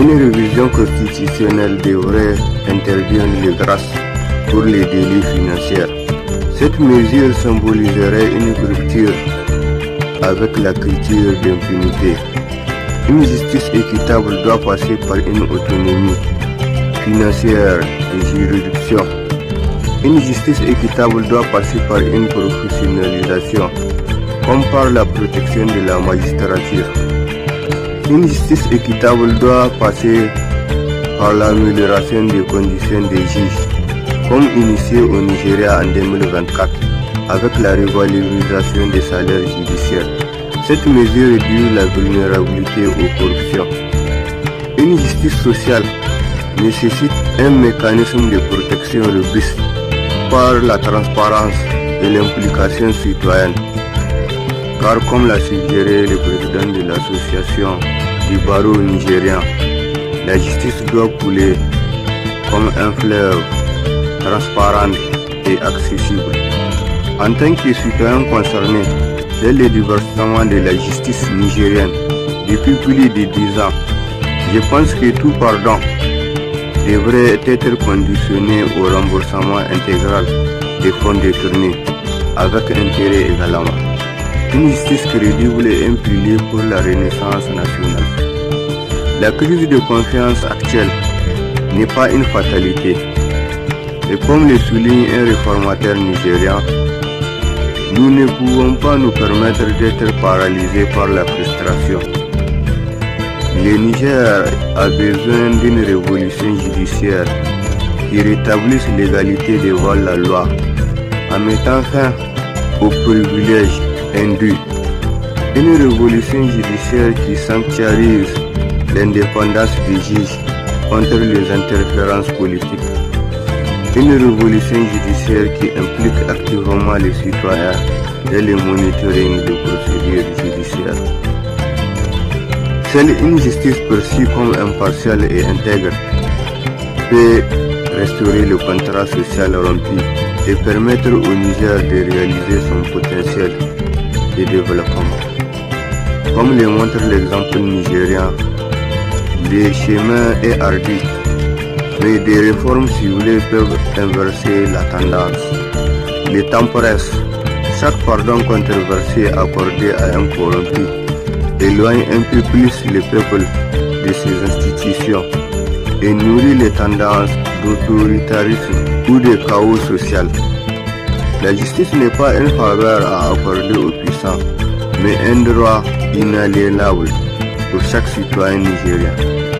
Une révision constitutionnelle devrait interdire les grâces pour les délits financiers. Cette mesure symboliserait une rupture avec la culture d'impunité. Une justice équitable doit passer par une autonomie financière des juridictions. Une justice équitable doit passer par une professionnalisation, comme par la protection de la magistrature. Une justice équitable doit passer par l'amélioration des conditions des juges, comme initié au Nigeria en 2024 avec la revalorisation des salaires judiciaires. Cette mesure réduit la vulnérabilité aux corruptions. Une justice sociale nécessite un mécanisme de protection robuste par la transparence et l'implication citoyenne. Car comme l'a suggéré le président de l'association du barreau nigérien, la justice doit couler comme un fleuve transparent et accessible. En tant que citoyen concerné dans le divertissement de la justice nigérienne depuis plus de 10 ans, je pense que tout pardon devrait être conditionné au remboursement intégral des fonds détournés avec intérêt également. Une justice crédible est un pilier pour la renaissance nationale. La crise de confiance actuelle n'est pas une fatalité. Et comme le souligne un réformateur nigérien, nous ne pouvons pas nous permettre d'être paralysés par la frustration. Le Niger a besoin d'une révolution judiciaire qui rétablisse l'égalité devant la loi en mettant fin aux privilèges indus. Une révolution judiciaire qui sanctuarise l'indépendance des juges contre les interférences politiques. Une révolution judiciaire qui implique activement les citoyens dans le monitoring des procédures judiciaires. Seule une justice perçue comme impartiale et intègre peut restaurer le contrat social rompu et permettre au Niger de réaliser son potentiel de développement. Comme le montre l'exemple nigérien, le chemin est ardu, mais des réformes ciblées peuvent inverser la tendance. Le temps presse. Chaque pardon controversé accordé à un corrompu éloigne un peu plus le peuple de ses institutions et nourrit les tendances d'autoritarisme ou de chaos social. La justice n'est pas une faveur à accorder aux puissants, mais un droit inaliénable pour chaque citoyen nigérien.